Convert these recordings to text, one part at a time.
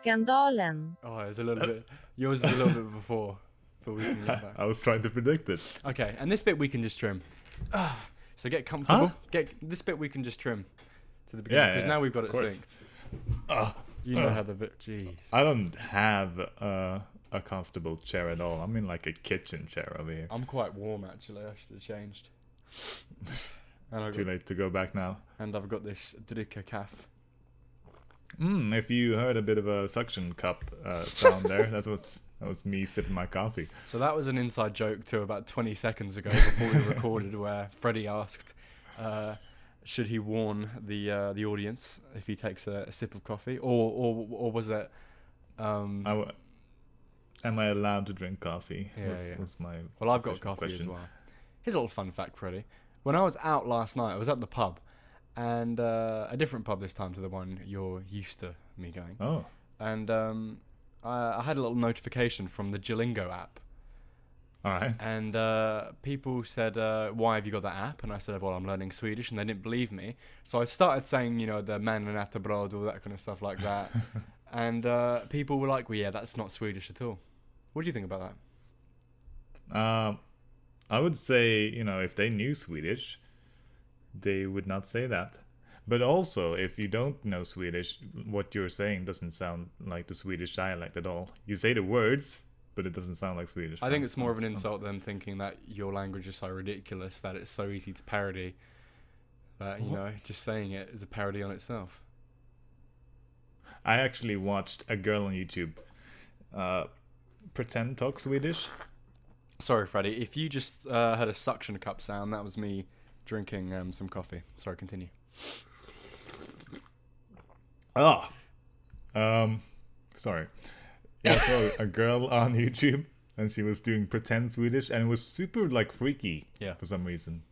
Skandalen. Oh, it's a little bit. Yours is a little bit before we can get back. I was trying to predict it. Okay, and this bit we can just trim. So get comfortable. Get this bit we can just trim to the beginning because now we've got it synced. You know how the jeez. I don't have a comfortable chair at all. I'm in like a kitchen chair over here. I'm quite warm actually. I should have changed. Too late to go back now. And I've got this dricka kaff. If you heard a bit of a suction cup sound there, that was me sipping my coffee. So that was an inside joke to about 20 seconds ago before we recorded, where Freddie asked, should he warn the audience if he takes a sip of coffee, or was it? Am I allowed to drink coffee? Was my well, I've got coffee question. as well. Here's a little fun fact, Freddie. When I was out last night, I was at the pub, and a different pub this time to the one you're used to me going. Oh. And I had a little notification from the Duolingo app. All right. And people said, why have you got that app? And I said, well, I'm learning Swedish, and they didn't believe me. So I started saying, the man and ätterbröd, all that kind of stuff like that. And people were like, well, yeah, that's not Swedish at all. What do you think about that? I would say, if they knew Swedish, they would not say that. But also, if you don't know Swedish, what you're saying doesn't sound like the Swedish dialect at all. You say the words, but it doesn't sound like Swedish. I think it's more of an insult than thinking that your language is so ridiculous that it's so easy to parody that, just saying it is a parody on itself. I actually watched a girl on YouTube pretend talk Swedish. Sorry, Freddie. If you just heard a suction cup sound, that was me drinking some coffee. Sorry, continue. Sorry. Yeah, I saw a girl on YouTube, and she was doing pretend Swedish, and it was super freaky. Yeah. For some reason.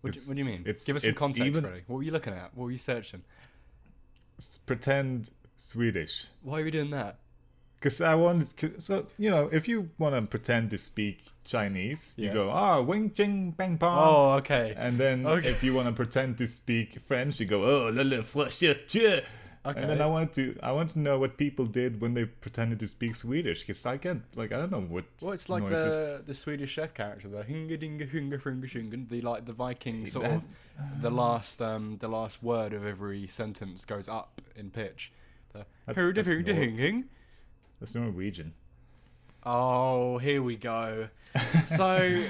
What do you mean? Give us some context, Freddie. What were you looking at? What were you searching? Pretend Swedish. Why are we doing that? Because I wanted, if you want to pretend to speak Chinese, you go, wing ching bang pong. Oh, okay. And then if you want to pretend to speak French, you go, la la okay. And then I want to know what people did when they pretended to speak Swedish, because I can't, I don't know what. Well, it's like the Swedish chef character, the hinga dinga hunga frunga shunga, the Viking sort of the last word of every sentence goes up in pitch. That's Norwegian. Oh, here we go. So,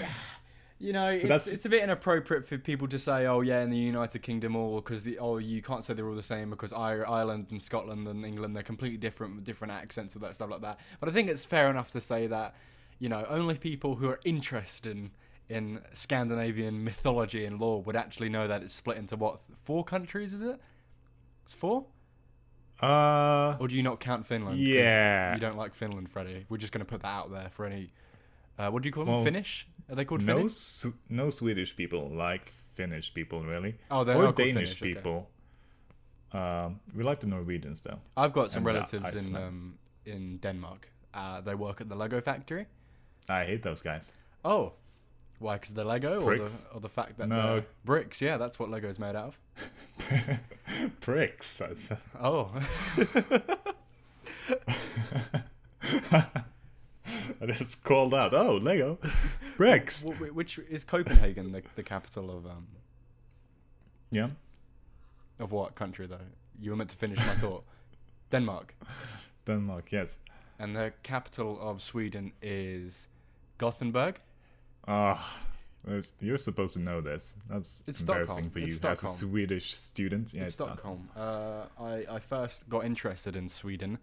it's a bit inappropriate for people to say, oh yeah, in the United Kingdom, or because you can't say they're all the same because Ireland and Scotland and England, they're completely different with different accents and that stuff like that. But I think it's fair enough to say that, only people who are interested in Scandinavian mythology and lore would actually know that it's split into 4 countries, is it? It's 4? Or do you not count Finland? Yeah. You don't like Finland, Freddie. We're just going to put that out there for any... what do you call them? Finnish? Are they called Finnish? No Swedish people like Finnish people, really. Oh, they're or not Danish Finnish, people. Okay. We like the Norwegians, though. I've got some relatives in Denmark. They work at the Lego factory. I hate those guys. Oh. Why? Because the Lego? Pricks. Or the fact that no. Bricks, yeah, that's what Lego's made out of. Pricks. Oh. It's called out. Oh, Lego. Bricks. Which is Copenhagen the capital of... Yeah. Of what country, though? You were meant to finish my thought. Denmark. Denmark, yes. And the capital of Sweden is Gothenburg. You're supposed to know this. It's embarrassing Stockholm. for you It's as a Swedish student. Yeah, it's Stockholm. I first got interested in Sweden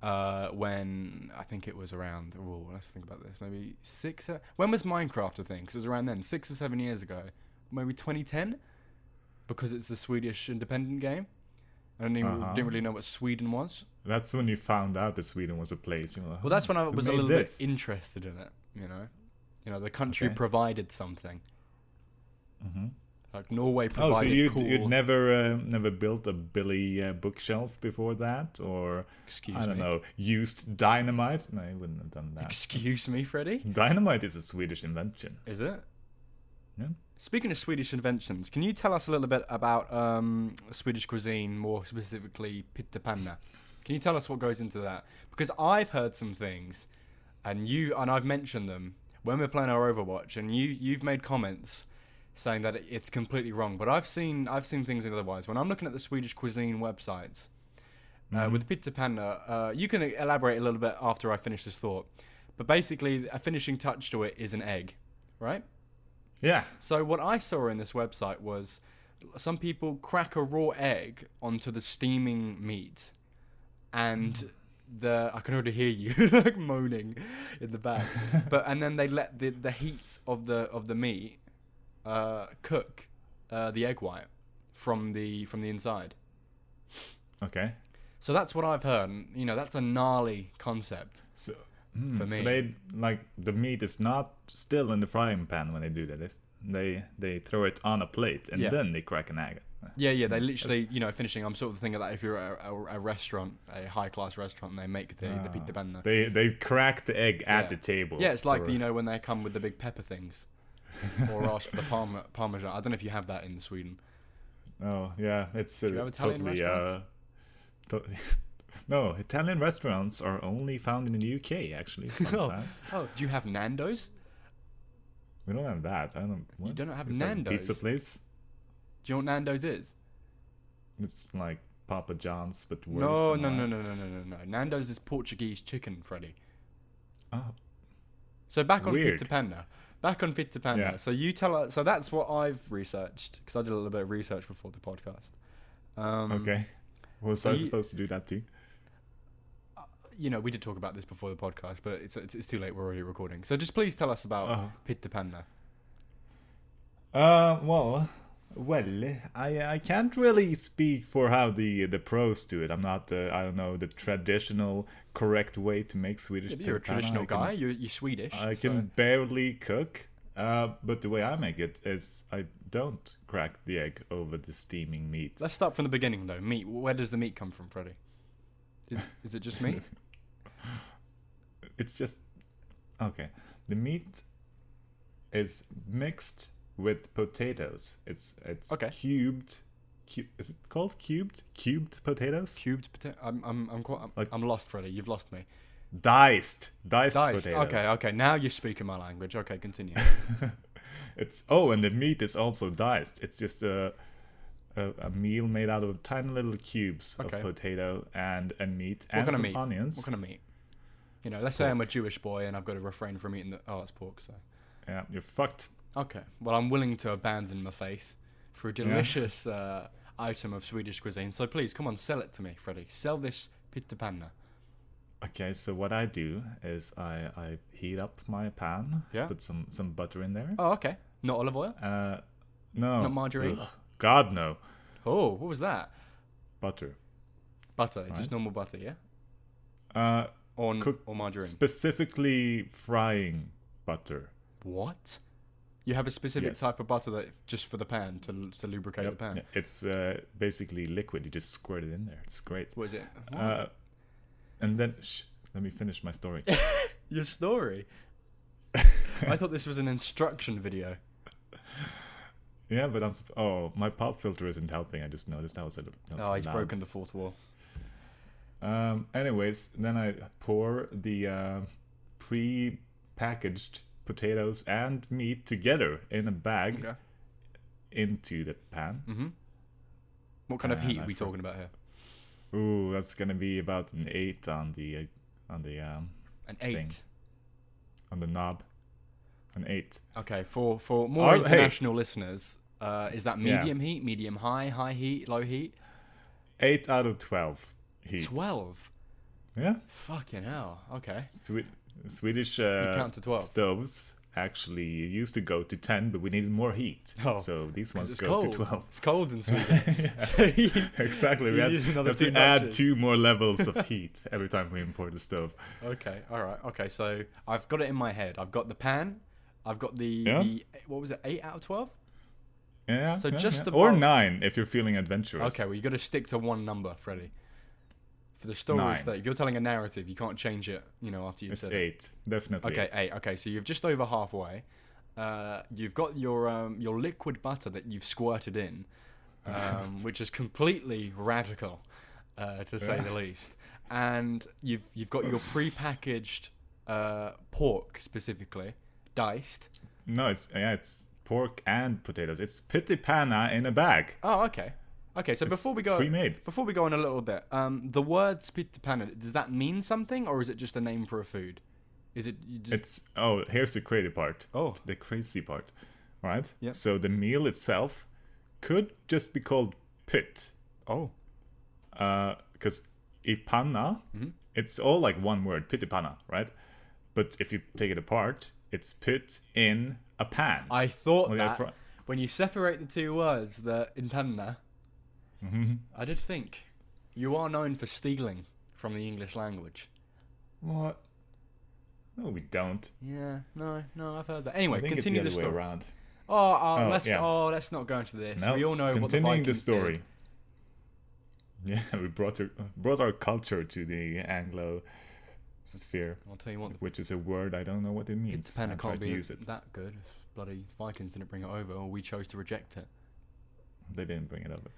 when I think it was around. Oh, let's think about this. Maybe 6. When was Minecraft a thing? Because it was around then, 6 or 7 years ago. Maybe 2010, because it's a Swedish independent game. I didn't really know what Sweden was. That's when you found out that Sweden was a place. You were like, well, that's when I was a little bit interested in it. The country provided something. Mm-hmm. Like Norway provided. Oh, so you'd never built a Billy bookshelf before that, or I don't know, used dynamite? No, you wouldn't have done that. Excuse me, Freddie. Dynamite is a Swedish invention. Is it? Yeah. Speaking of Swedish inventions, can you tell us a little bit about Swedish cuisine, more specifically pitta panna? Can you tell us what goes into that? Because I've heard some things, and I've mentioned them when we're playing our Overwatch, and you've made comments saying that it's completely wrong. But I've seen things otherwise. When I'm looking at the Swedish Cuisine websites with pizza panna, you can elaborate a little bit after I finish this thought. But basically, a finishing touch to it is an egg, right? Yeah. So what I saw in this website was some people crack a raw egg onto the steaming meat, and I can already hear you like moaning in the back. And then they let the heat of the meat cook the egg white from the inside. Okay. So that's what I've heard. And, that's a gnarly concept. For me. So they the meat is not still in the frying pan when they do that. They throw it on a plate and then they crack an egg. Yeah. They literally, finishing. I'm sort of thinking that if you're a restaurant, a high class restaurant, and they make the pizza panna. They crack the egg at the table. Yeah, it's like when they come with the big pepper things, or ask for the parmesan. I don't know if you have that in Sweden. Oh yeah, it's do you have Italian restaurants? No, Italian restaurants are only found in the UK, actually. Do you have Nando's? We don't have that. I don't. What? You don't have Is Nando's? That a pizza place? Do you know what Nando's is? It's like Papa John's, but worse. No. Nando's is Portuguese chicken, Freddie. Oh. So back on Weird. pizza panna. Yeah. So you tell us. So that's what I've researched, because I did a little bit of research before the podcast. Okay. Was I supposed to do that too? We did talk about this before the podcast, but it's too late. We're already recording. So just please tell us about pizza panna. Well, I can't really speak for how the pros do it. I'm not I don't know the traditional correct way to make Swedish pizza. You're a traditional guy. You're Swedish. I can barely cook. But the way I make it is I don't crack the egg over the steaming meat. Let's start from the beginning though. Meat. Where does the meat come from, Freddie? Is it just meat? It's just okay. The meat is mixed with potatoes. It's okay. Cubed. Is it called cubed? Cubed potatoes? Cubed potato. I'm lost, Freddie. You've lost me. Diced potatoes. Okay. Now you're speaking my language. Okay, continue. And the meat is also diced. It's just a meal made out of tiny little cubes of potato and meat and some onions. What kind of meat? Let's say I'm a Jewish boy and I've got to refrain from eating it's pork. So yeah, you're fucked. Okay. Well, I'm willing to abandon my faith for a delicious item of Swedish cuisine. So please, come on, sell it to me, Freddie. Sell this pizza panna. Okay, so what I do is I heat up my pan, put some butter in there. Oh, okay. Not olive oil? No. Not margarine? Ugh. God, no. Oh, what was that? Butter, just normal butter, yeah? Or margarine? Specifically frying butter. What? You have a specific type of butter that just for the pan, to lubricate the pan? Yeah. It's basically liquid. You just squirt it in there. It's great. What is it? And then, let me finish my story. Your story? I thought this was an instruction video. Yeah, but my pop filter isn't helping. I just noticed that was he's broken the fourth wall. Anyways, then I pour the pre-packaged potatoes and meat together in a bag into the pan. Mm-hmm. What kind of heat are we talking about here? Ooh, that's gonna be about an 8 on the an 8 thing. On the knob. An 8. Okay, for more international listeners, is that medium heat, medium high heat, low heat? 8 out of 12 heat. 12? Yeah. Fucking hell. Okay. Swedish count to 12. stoves actually used to go to 10, but we needed more heat. So these ones go to 12. It's cold in Sweden. Exactly. We have to add 2 more levels of heat every time we import the stove. Okay. All right. Okay. So I've got it in my head. I've got the pan. I've got the what was it? 8 out of 12? Yeah. So just or 9 if you're feeling adventurous. Okay. Well, you got to stick to one number, Freddie. For the story's sake, if you're telling a narrative, you can't change it. After you've said it. It's 8, definitely. Okay, 8. Okay, so you've just over halfway. You've got your liquid butter that you've squirted in, which is completely radical, to say the least. and you've got your pre-packaged pork specifically diced. No, it's pork and potatoes. It's pitti panna in a bag. Oh, okay. Okay, so It's before we go pre-made. before we go on a little bit, the word pitti panna, does that mean something, or is it just a name for a food? Is it? It's here's the crazy part. Oh. The crazy part, right? Yeah. So the meal itself could just be called pit, Oh. because ipanna, it's all like one word, pitti panna, right? But if you take it apart, it's put in a pan. I thought Well, yeah, that when you separate the two words, the in panna, I did think you are known for stealing from the English language. What? No, we don't. Yeah, no, I've heard that. Anyway, I think continue it's the the other story. way around. Let's not go into this. No, We all know what the continuing Vikings the story. did. Yeah, we brought our culture to the Anglo sphere, I'll tell you what, which is a word I don't know what it means. the panna I tried can't to be use it. that good if bloody Vikings didn't bring it over, or we chose to reject it. They didn't bring it over.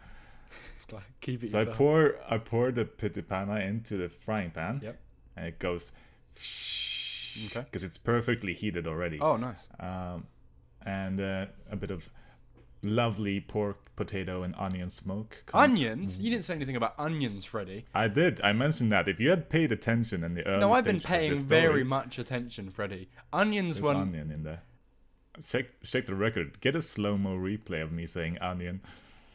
Like, keep it So yourself. I pour the pitti panna into the frying pan. Yep. And it goes Okay. because it's perfectly heated already. Oh, nice. And a bit of lovely pork, potato, and onion smoke. comes- Onions? You didn't say anything about onions, Freddie. I did. I mentioned that. If you had paid attention in the early No, I've been stages of paying this story, very much attention, Freddie. Onions there's were... onion in there. Check the record. Get a slow-mo replay of me saying onion.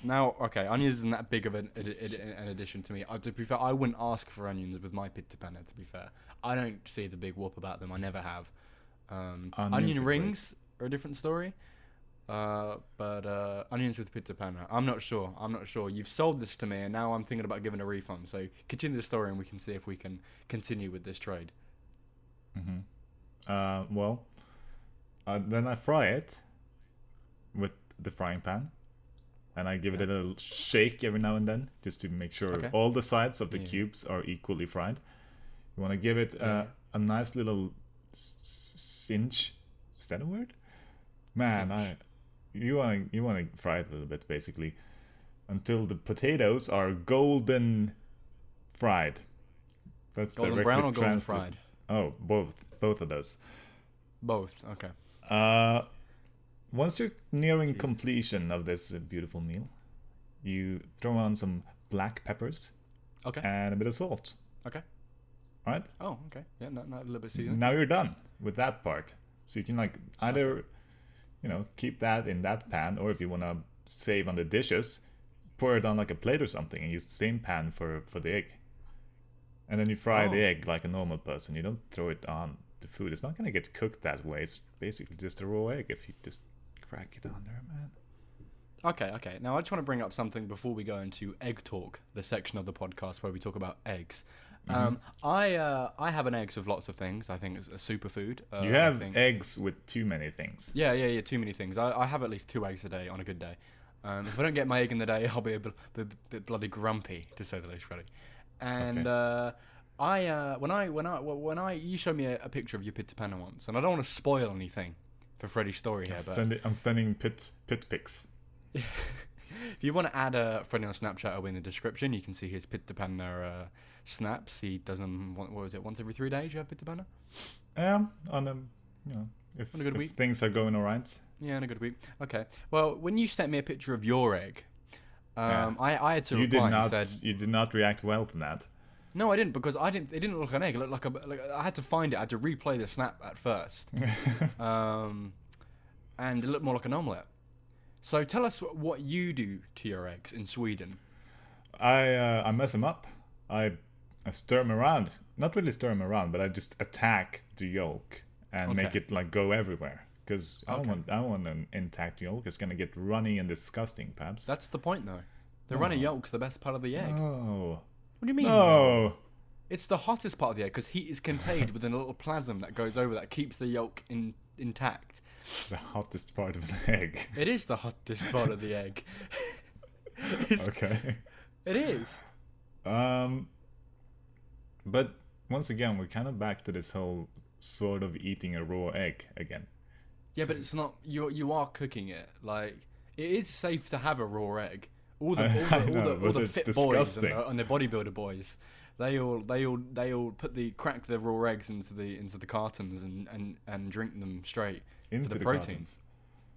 Now, okay, onions isn't that big of an addition to me. To be fair, I wouldn't ask for onions with my pitti panna, to be fair. I don't see the big whoop about them. I never have. Onions Onion are rings are a different story. But onions with pitti panna, I'm not sure. You've sold this to me, and now I'm thinking about giving a refund. So continue the story, and we can see if we can continue with this trade. Then I fry it with the frying pan. And I give it a little shake every now and then, just to make sure all the sides of the cubes are equally fried. You want to give it a nice little cinch. Is that a word? Man, you want to fry it a little bit, basically, until the potatoes are golden fried. That's Golden directly brown or golden translated. fried? Oh, both of those. Both. Okay. Once you're nearing completion of this beautiful meal, you throw on some black peppers Okay. and a bit of salt. Okay. All right? Oh, okay. Yeah, not a little bit seasoned. Now you're done with that part. So you can either, keep that in that pan, or if you want to save on the dishes, pour it on like a plate or something and use the same pan for the egg. And then you fry the egg like a normal person. You don't throw it on the food. It's not going to get cooked that way. It's basically just a raw egg if you just crack it on there, man. Okay. Now, I just want to bring up something before we go into Egg Talk, the section of the podcast where we talk about eggs. I have an eggs with lots of things. I think it's a superfood. You have eggs with too many things. Yeah, too many things. I have at least 2 eggs a day on a good day. If I don't get my egg in the day, I'll be a bit bloody grumpy, to say the least, Freddie. And you showed me a picture of your pitti panna once, and I don't want to spoil anything for Freddie's story here, but I'm sending pit pics. if you want to add Freddie on Snapchat, I'll be in the description. You can see his pitti panna snaps. He does them. What was it? Once every 3 days, you have pitti panna. On a On a good week. Things are going alright. Yeah, in a good week. Okay. Well, when you sent me a picture of your egg, I had to reply and said you did not react well to that. no, I didn't, because it didn't look like an egg. It looked like I had to find it. I had to replay the snap at first, and it looked more like an omelette. So tell us what you do to your eggs in Sweden. I mess them up. I stir them around. Not really stir them around, but I just attack the yolk and make it go everywhere. Because I don't want an intact yolk. It's gonna get runny and disgusting, perhaps. That's the point, though. The runny yolk's the best part of the egg. Oh. What do you mean? No. It's the hottest part of the egg, because heat is contained within a little plasm that goes over that keeps the yolk intact. The hottest part of the egg. It is the hottest part of the egg. Okay. It is. But once again, we're kind of back to this whole sort of eating a raw egg again. Yeah, but it's not. You are cooking it. Like, it is safe to have a raw egg. All the fit boys and the bodybuilder boys They all crack the raw eggs into the cartons and drink them straight Into for the protein. cartons.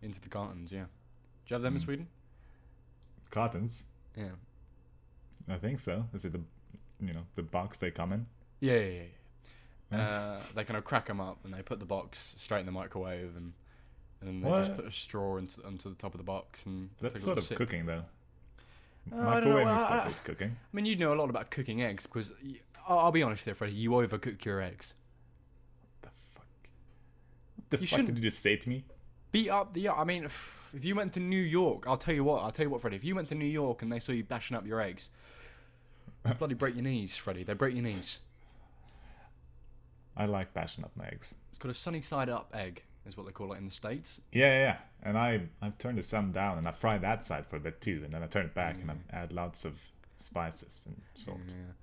Into the cartons, yeah. Do you have them in Sweden? Cartons? Yeah. I think so. Is it the box they come in? Yeah. They kind of crack them up and they put the box straight in the microwave and then they just put a straw onto the top of the box and that's take a sort little of sip. cooking though. I don't know. Microwaving stuff is cooking. I mean, you know a lot about cooking eggs because I'll be honest here, Freddie. You overcook your eggs. What the fuck did you just say to me? Beat up the. I mean, if you went to New York, I'll tell you what, Freddie. If you went to New York and they saw you bashing up your eggs, bloody break your knees, Freddie. They break your knees. I like bashing up my eggs. It's called a sunny side up egg, is what they call it in the States. Yeah. And I've turned the sun down and I fry that side for a bit too, and then I turn it back and I add lots of spices and salt. Yeah.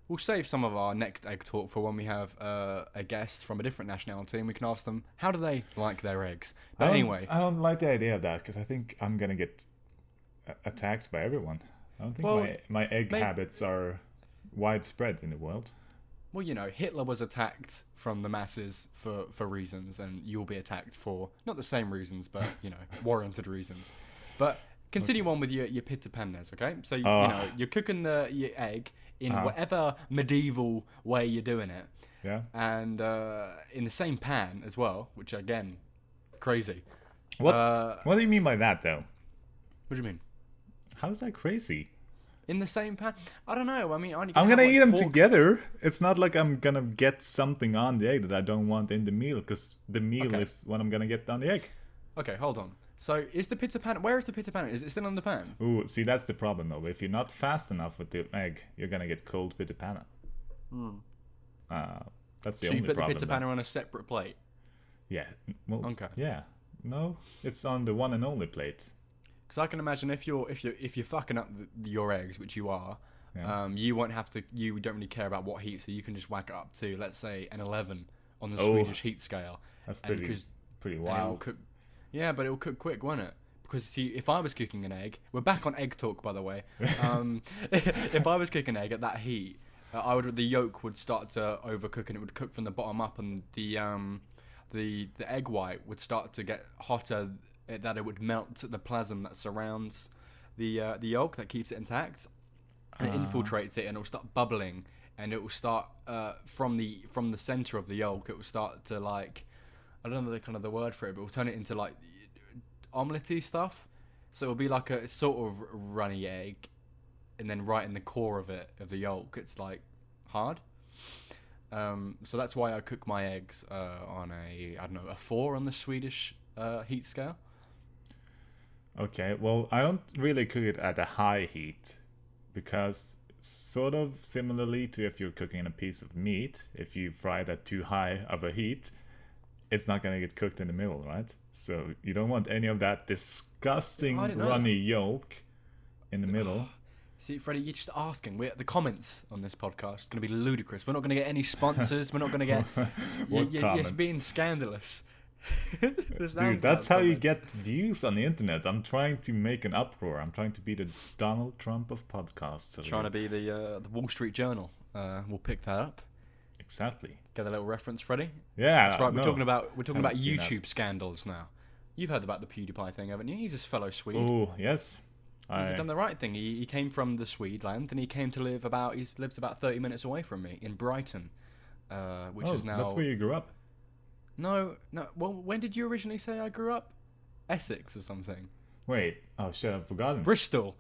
We'll save some of our next egg talk for when we have a guest from a different nationality and we can ask them how do they like their eggs. But anyway, I don't like the idea of that because I think I'm gonna get attacked by everyone. I don't think my egg habits are widespread in the world. Well, Hitler was attacked from the masses for reasons, and you'll be attacked for not the same reasons, but warranted reasons. But continue on with your pita panes, okay? So you're cooking your egg in whatever medieval way you're doing it. Yeah. And in the same pan as well, which again, crazy. What do you mean by that, though? What do you mean? How's that crazy? In the same pan? I don't know. I mean, I'm gonna eat them together. It's not like I'm gonna get something on the egg that I don't want in the meal, because the meal is what I'm gonna get on the egg. Okay, hold on. So is the pizza pan? Where is the pizza pan? Is it still on the pan? Ooh, see, that's the problem though. If you're not fast enough with the egg, you're gonna get cold pita pana. That's the only problem. So you put the pizza pana on a separate plate? Yeah. Well, okay. Yeah. No, it's on the one and only plate. Because I can imagine if you're fucking up your eggs, which you are, you won't have to. You don't really care about what heat, so you can just whack it up to, let's say, an 11 on the Swedish heat scale. That's pretty wild. Yeah, but it'll cook quick, won't it? Because see, if I was cooking an egg, we're back on egg talk, by the way. If I was cooking an egg at that heat, the yolk would start to overcook and it would cook from the bottom up, and the egg white would start to get hotter. That it would melt the plasm that surrounds the yolk that keeps it intact, and it infiltrates it, and it will start bubbling, and it will start from the center of the yolk. It will start to, like, I don't know the word for it, but it will turn it into like omelette-y stuff. So it will be like a sort of runny egg, and then right in the core of the yolk, it's like hard. So that's why I cook my eggs on a 4 on the Swedish heat scale. Okay, well, I don't really cook it at a high heat, because sort of similarly to if you're cooking a piece of meat, if you fry it at too high of a heat, it's not going to get cooked in the middle, right? So you don't want any of that disgusting runny yolk in the middle. See, Freddie, you're just asking. The comments on this podcast are going to be ludicrous. We're not going to get any sponsors. We're not going to get... You're being scandalous. Dude, that's how you get views on the internet. I'm trying to make an uproar. I'm trying to be the Donald Trump of podcasts. Trying to be the Wall Street Journal. We'll pick that up. Exactly. Get a little reference, Freddie? Yeah, that's right. We're talking about YouTube scandals now. You've heard about the PewDiePie thing, haven't you? He's a fellow Swede. Oh yes. He's done the right thing. He came from the Swedeland, and he came to live he lives about 30 minutes away from me in Brighton, which is now. That's where you grew up. No. Well, when did you originally say I grew up? Essex or something. Wait. Oh shit! I've forgotten. Bristol.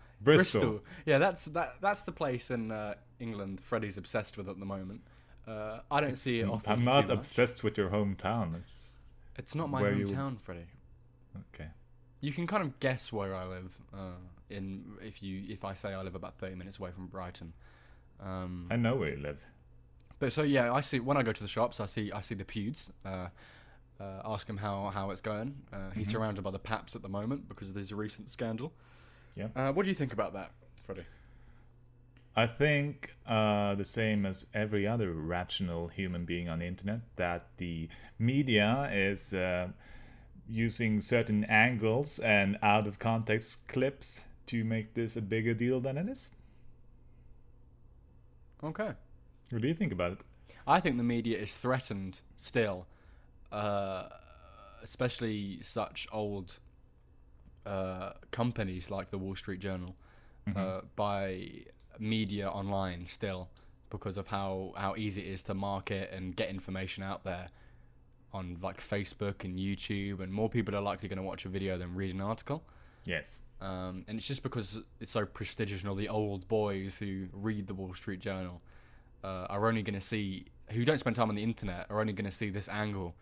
Yeah, that's the place in England Freddie's obsessed with at the moment. I don't see it often. I'm not obsessed with your hometown. It's not my hometown, Freddie. Okay. You can kind of guess where I live. If I say I live about 30 minutes away from Brighton. I know where you live. But so yeah, I see when I go to the shops, I see the Pewds. Ask him how it's going. He's surrounded by the Paps at the moment because there's a recent scandal. Yeah. What do you think about that, Freddie? I think the same as every other rational human being on the internet, that the media is using certain angles and out of context clips to make this a bigger deal than it is. Okay. What do you think about it? I think the media is threatened still, especially such old companies like the Wall Street Journal, by media online still, because of how easy it is to market and get information out there on like Facebook and YouTube, and more people are likely going to watch a video than read an article. Yes. And it's just because it's so prestigious, and all the old boys who read the Wall Street Journal are only going to see, who don't spend time on the internet, are only going to see this angle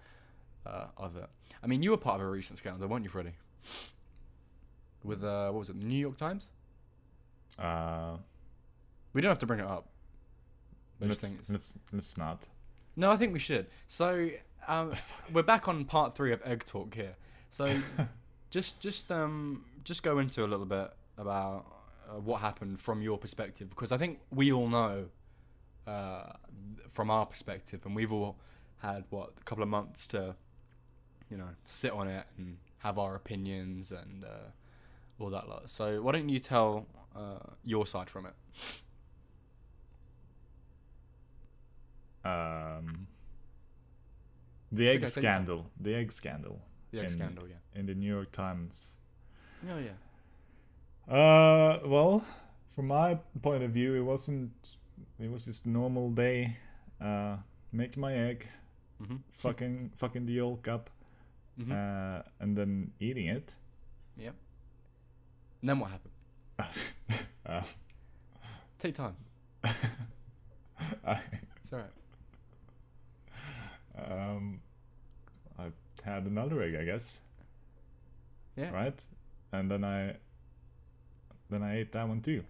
of it. I mean, you were part of a recent scandal, weren't you, Freddie? With, what was it, the New York Times? We don't have to bring it up. Let's not. No, I think we should. So, we're back on part 3 of Egg Talk here. So, just go into a little bit about what happened from your perspective, because I think we all know from our perspective, and we've all had a couple of months to, sit on it and have our opinions and all that lot. So why don't you tell your side from it? The egg scandal. The egg scandal. The egg scandal, yeah. In the New York Times. Oh, yeah. Well, from my point of view, it was just a normal day. Making my egg, fucking the yolk up, and then eating it. Yep. And then what happened? Take time. It's alright. I had another egg, I guess. Yeah. Right? And then I ate that one too.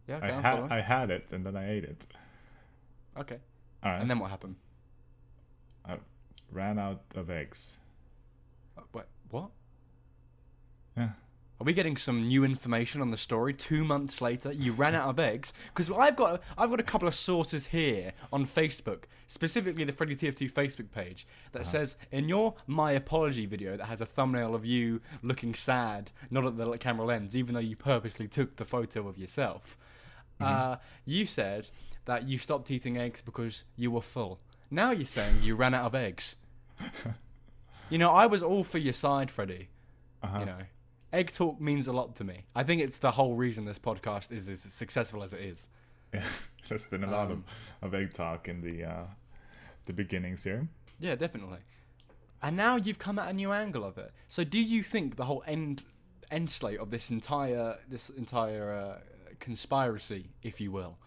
Yeah, okay, I had it and then I ate it. Okay. All right. And then what happened? I ran out of eggs. Wait, what? Yeah. Are we getting some new information on the story? 2 months later, you ran out of eggs? Because I've got a couple of sources here on Facebook, specifically the Freddie TF2 Facebook page, that says, in your My Apology video that has a thumbnail of you looking sad, not at the camera lens, even though you purposely took the photo of yourself, you said that you stopped eating eggs because you were full. Now you're saying you ran out of eggs. I was all for your side, Freddie. Egg Talk means a lot to me. I think it's the whole reason this podcast is as successful as it is. Yeah, there's been a lot of Egg Talk in the beginnings here. Yeah, definitely. And now you've come at a new angle of it. So do you think the whole end slate of this entire conspiracy, if you will,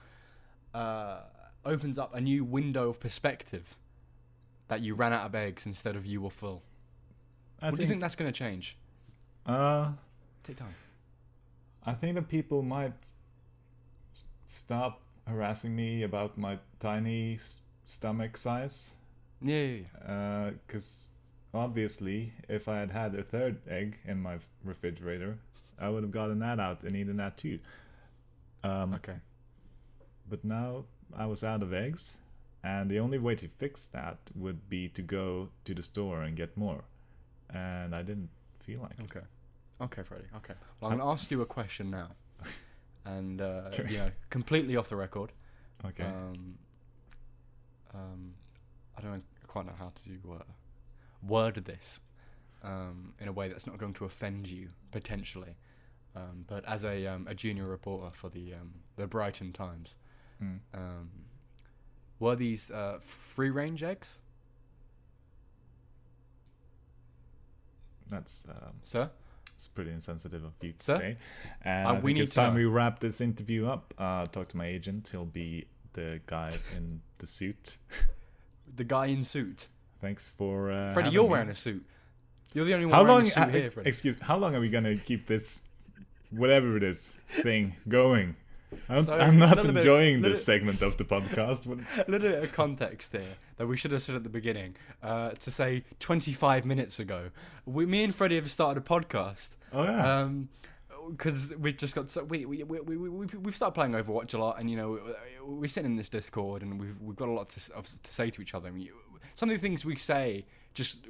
opens up a new window of perspective, that you ran out of eggs instead of you were full? What do you think that's going to change? Take time. I think that people might stop harassing me about my tiny stomach size. Yeah. Because obviously, if I had a third egg in my refrigerator, I would have gotten that out and eaten that too. Okay. But now I was out of eggs, and the only way to fix that would be to go to the store and get more. And I didn't feel like it. Okay, Freddie. Okay. Well, I'm going to ask you a question now. And, completely off the record. Okay. I don't quite know how to word this in a way that's not going to offend you, potentially. But as a junior reporter for the Brighton Times, were these free-range eggs? That's Sir? It's pretty insensitive of you to Sir? say. And I think it's time we wrap this interview up. Talk to my agent. He'll be the guy in the suit. The guy in suit. Thanks for Freddie, you're wearing a suit. You're the only one wearing a suit here, Freddie. Excuse me, how long are we going to keep this, whatever it is, thing going? I'm not enjoying this segment of the podcast. A little bit of context here that we should have said at the beginning. To say 25 minutes ago, me and Freddie have started a podcast. Oh yeah. Because we've just got we've started playing Overwatch a lot, and we're sitting in this Discord, and we've got a lot to say to each other. And some of the things we say,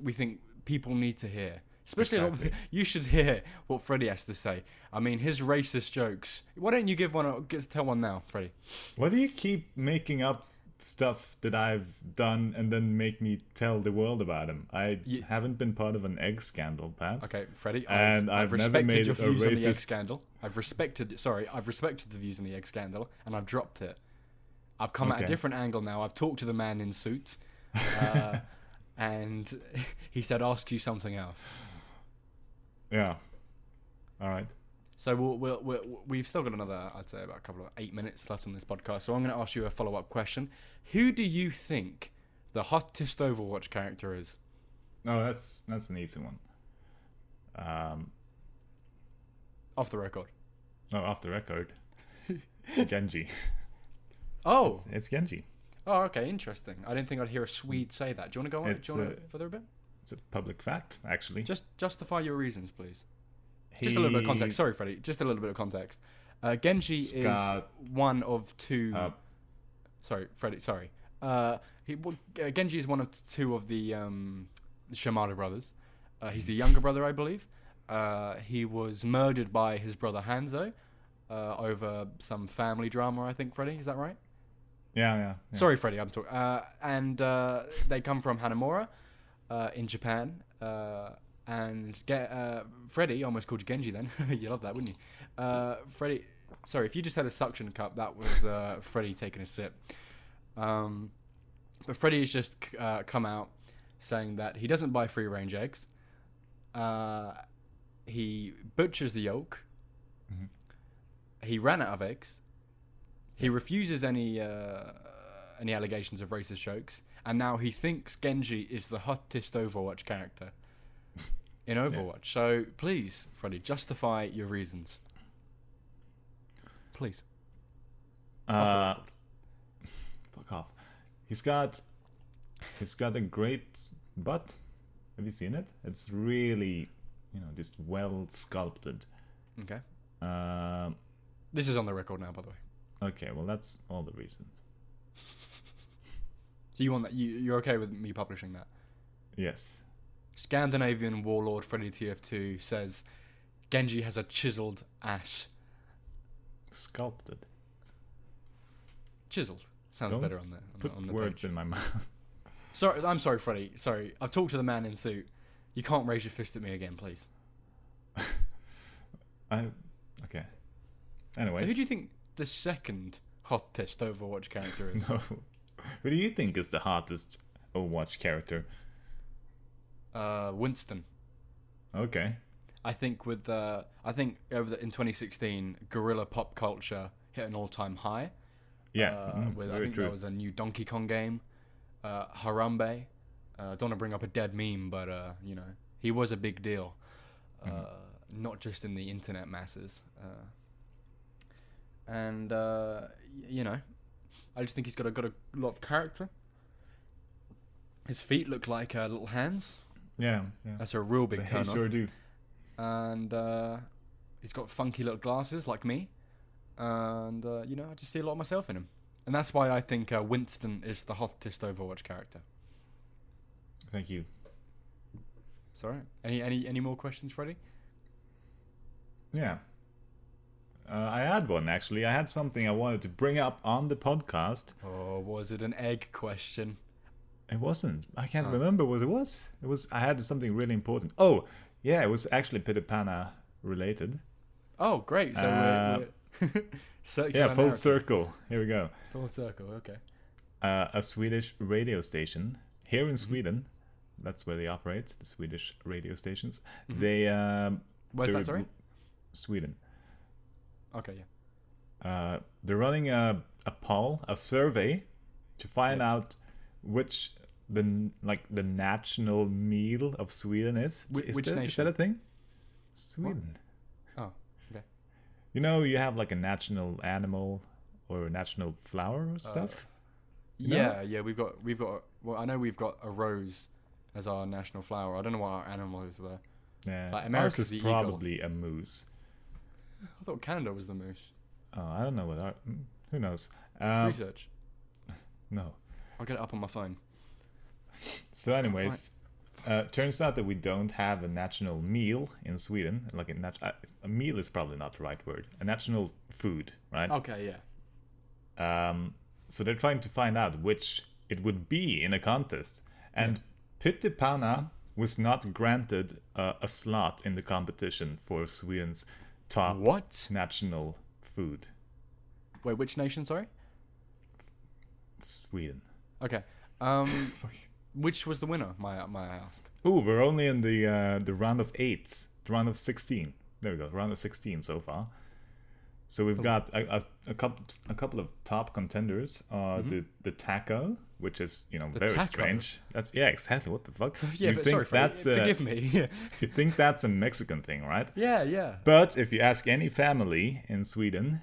we think people need to hear. Especially, you should hear what Freddie has to say. I mean, his racist jokes. Why don't you tell one now, Freddie? Why do you keep making up stuff that I've done and then make me tell the world about them. I haven't been part of an egg scandal, perhaps. Okay, Freddie, I've respected never made your views on the egg racist... scandal. I've respected the views on the egg scandal, and I've dropped it. I've come at a different angle now. I've talked to the man in suit, and he said, "Ask you something else." Yeah. All right. So we've still got another, I'd say, about a couple of 8 minutes left on this podcast. So I'm going to ask you a follow-up question. Who do you think the hottest Overwatch character is? Oh, that's an easy one. Off the record. Oh, off the record. Genji. Oh, it's Genji. Oh, okay, interesting. I didn't think I'd hear a Swede say that. Do you want to go on? Do you want to further a bit? It's a public fact, actually. Just justify your reasons, please. Just a little bit of context. Sorry, Freddie. Just a little bit of context. Genji is one of two. Sorry, Freddie. Sorry. Genji is one of two of the Shimada brothers. He's the younger brother, I believe. He was murdered by his brother Hanzo over some family drama, I think, Freddie. Is that right? Yeah. Sorry, Freddie. I'm talking. And they come from Hanamura in Japan. And Freddie, almost called you Genji then. You love that, wouldn't you? Freddie, sorry, if you just had a suction cup, that was Freddie taking a sip. But Freddie has just come out saying that he doesn't buy free-range eggs. He butchers the yolk. Mm-hmm. He ran out of eggs. He refuses any allegations of racist jokes. And now he thinks Genji is the hottest Overwatch character in Overwatch. Yeah. So please, Freddie, justify your reasons. Please. Fuck off. He's got a great butt. Have you seen it? It's really, just well sculpted. Okay. This is on the record now, by the way. Okay, well that's all the reasons. So you want that? You're okay with me publishing that? Yes. Scandinavian warlord Freddie TF2 says Genji has a chiseled ass. Sculpted. Chiseled sounds better on the on the words page. In my mouth. Sorry, I'm sorry, Freddie. Sorry, I've talked to the man in suit. You can't raise your fist at me again, please. Okay. Anyways. So who do you think the second hottest Overwatch character is? No. Who do you think is the hottest Overwatch character? Winston. Okay. I think in 2016, guerrilla pop culture hit an all-time high. Yeah. I think there was a new Donkey Kong game, Harambe. I don't want to bring up a dead meme, but he was a big deal, not just in the internet masses. And I just think he's got a lot of character. His feet look like little hands. Yeah. That's a real big turn on. Sure do. And he's got funky little glasses like me. And, I just see a lot of myself in him. And that's why I think Winston is the hottest Overwatch character. Thank you. It's all right. Any more questions, Freddie? Yeah. I had one, actually. I had something I wanted to bring up on the podcast. Oh, was it an egg question? It wasn't. I can't remember what it was. I had something really important. Oh, yeah, it was actually Pita Pana related. Oh, great. So we're full circle. Here we go. Full circle, okay. A Swedish radio station here in Sweden. That's where they operate, the Swedish radio stations. Mm-hmm. They where's that, sorry? Sweden. Okay, yeah. They're running a poll, a survey, to find out which the national meal of Sweden is. Which nation? Is that a thing? Sweden. What? Oh, okay. You have like a national animal or a national flower or stuff. Yeah. We've got. Well, I know we've got a rose as our national flower. I don't know what our animal is there. Yeah, like America's ours is probably a moose. I thought Canada was the moose. Oh, I don't know what. Who knows? Research. No. I'll get it up on my phone. So, anyways, turns out that we don't have a national meal in Sweden. Like a meal is probably not the right word. A national food, right? Okay, yeah. So they're trying to find out which it would be in a contest. And Pyttipana was not granted a slot in the competition for Sweden's top national food. Wait, which nation, sorry? Sweden. Okay. Which was the winner, may I ask? Ooh, we're only in the round of 8, the round of 16. There we go, round of 16 so far. So we've got a couple of top contenders. The taco, which is very taco? strange. That's exactly what the fuck. Yeah, but sorry, forgive me. You think that's a Mexican thing, right? Yeah. But if you ask any family in Sweden,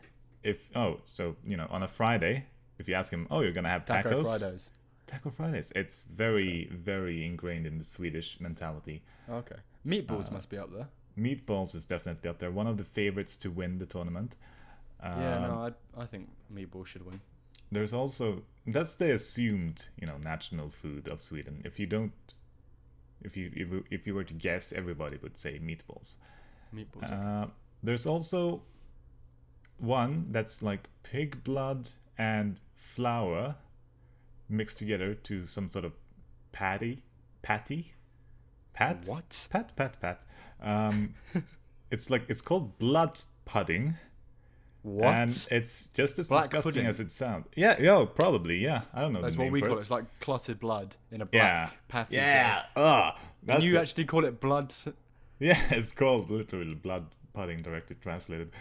on a Friday, if you ask them, you're gonna have tacos. Taco Fridays. It's very, very ingrained in the Swedish mentality. Okay. Meatballs must be up there. Meatballs is definitely up there. One of the favorites to win the tournament. I think meatballs should win. There's also, that's the assumed, national food of Sweden. If you were to guess, everybody would say meatballs. Meatballs. There's also one that's like pig blood and flour mixed together to some sort of patty. Pat? What? Pat. It's called blood pudding. What? And it's just as black disgusting pudding. as it sounds. Yeah, probably, yeah. I don't know. That's the what name we for call it. It's like clotted blood in a black patty. Yeah. And you actually call it blood. Yeah, it's called literally blood pudding, directly translated.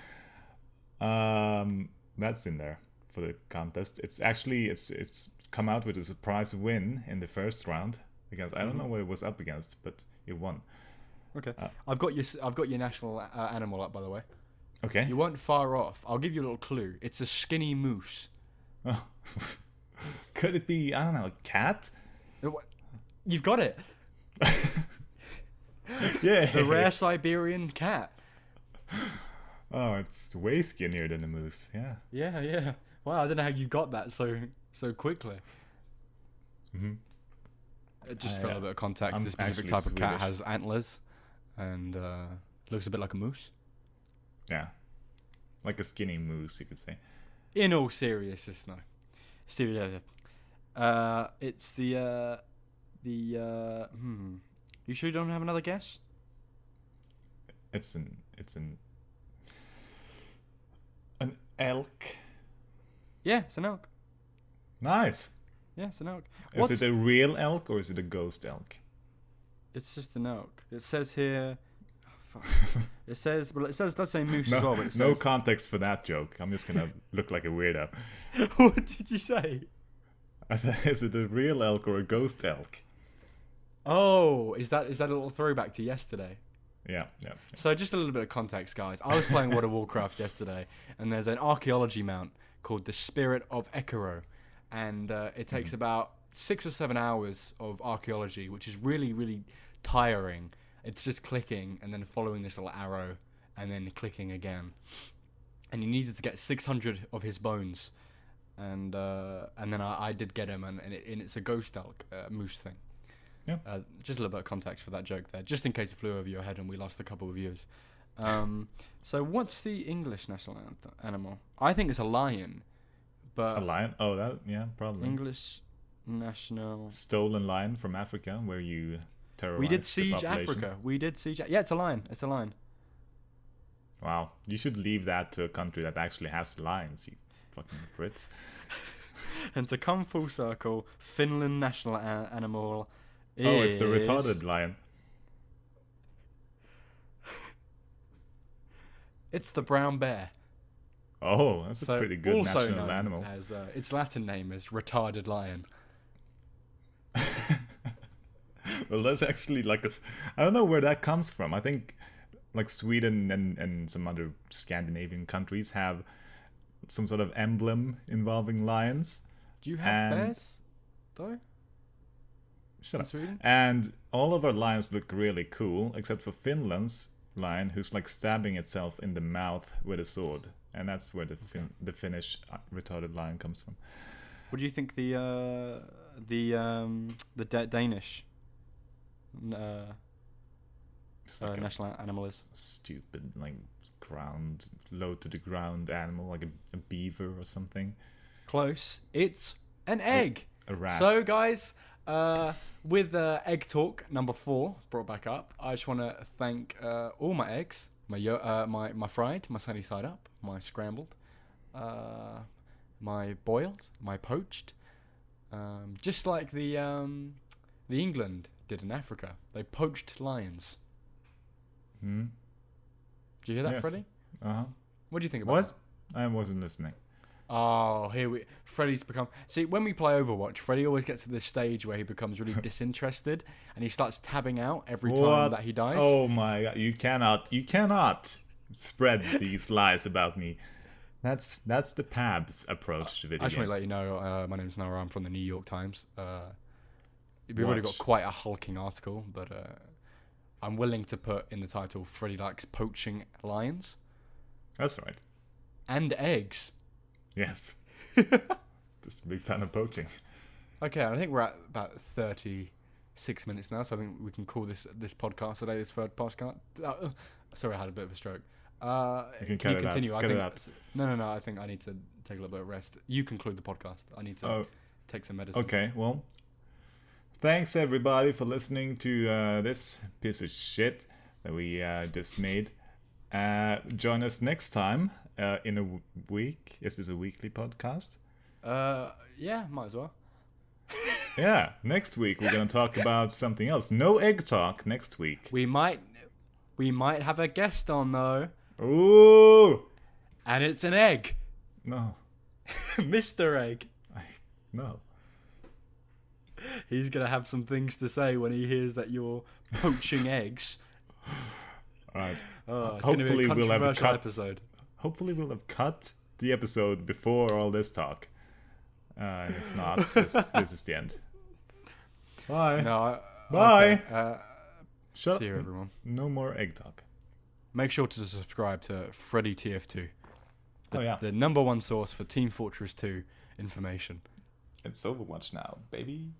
That's in there for the contest. It's actually it's come out with a surprise win in the first round against I don't know what it was up against, but it won. Okay, I've got your national animal up, by the way. Okay. You weren't far off. I'll give you a little clue. It's a skinny moose. Oh. Could it be, I don't know, a cat? You've got it. Yeah. The rare Siberian cat. Oh, it's way skinnier than the moose. Yeah. Yeah. Wow, I don't know how you got that so quickly. Just for a little bit of context, this specific type of cat has antlers and looks a bit like a moose. Yeah. Like a skinny moose, you could say. In all seriousness, no. It's the You sure you don't have another guess? It's an elk. Yeah, it's an elk. Nice. Yeah, it's an elk. Is it a real elk or is it a ghost elk? It's just an elk. It says here. Oh, fuck. It does say moose as well. But it says, no context for that joke. I'm just gonna look like a weirdo. What did you say? I said, is it a real elk or a ghost elk? Oh, is that a little throwback to yesterday? Yeah. So just a little bit of context, guys. I was playing World of Warcraft yesterday, and there's an archaeology mount called the Spirit of Ekero, and it takes about 6 or 7 hours of archaeology, which is really, really tiring. It's just clicking and then following this little arrow and then clicking again. And you needed to get 600 of his bones, and then I did get him, and it's a ghost elk moose thing. Yeah. Just a little bit of context for that joke there, just in case it flew over your head and we lost a couple of views. So what's the English national animal? I think it's a lion. But a lion? Oh, probably. English national... Stolen lion from Africa, where you terrorized We did the siege population. Africa. Yeah, it's a lion. It's a lion. Wow. You should leave that to a country that actually has lions, you fucking Brits. And to come full circle, Finland national animal is... Oh, it's the retarded lion. It's the brown bear. Oh, that's a pretty good national animal. As, its Latin name is retarded lion. Well, that's actually I don't know where that comes from. I think like Sweden and some other Scandinavian countries have some sort of emblem involving lions. Do you have bears, though? Shut up. Sweden? And all of our lions look really cool, except for Finland's lion, who's like stabbing itself in the mouth with a sword. And that's where the Finnish retarded lion comes from. What do you think the Danish national animal is? Stupid, like low to the ground animal, like a beaver or something. Close. It's an egg. A rat. So, guys, with egg talk number 4 brought back up, I just want to thank all my eggs, my fried, my sunny side up, my scrambled, my boiled, my poached, just like the England did in Africa. They poached lions. Hmm. Did you hear that, Yes. Freddie? Uh-huh. What do you think about What? that? I wasn't listening. Oh, Freddie's become... See, when we play Overwatch, Freddie always gets to this stage where he becomes really disinterested and he starts tabbing out every time that he dies. Oh my god, you cannot spread these lies about me. That's the Pab's approach to video I just want games. to let you know, my name's Noah, I'm from the New York Times. We've already got quite a hulking article, but I'm willing to put in the title, Freddie likes poaching lions. That's right. And eggs. Yes. Just a big fan of poaching. Okay, I think we're at about 36 minutes now, so I think we can call this podcast today, this third podcast. Sorry, I had a bit of a stroke. You can can you cut continue? it out. No, I think I need to take a little bit of rest. You conclude the podcast. I need to take some medicine. Okay, well, thanks everybody for listening to this piece of shit that we just made. Join us next time in a week. Is this a weekly podcast? Yeah, might as well. Yeah, next week we're going to talk about something else. No egg talk next week. We might have a guest on though. Ooh! And it's an egg. No. Mr. Egg. No. He's going to have some things to say when he hears that you're poaching eggs. All right. Oh, it's going to be a controversial episode. Hopefully we'll have cut the episode before all this talk. And if not, this is the end. Bye. No. Bye. Okay. Shut See you, everyone. No more egg talk. Make sure to subscribe to Freddie TF2. The number 1 source for Team Fortress 2 information. It's Overwatch now, baby.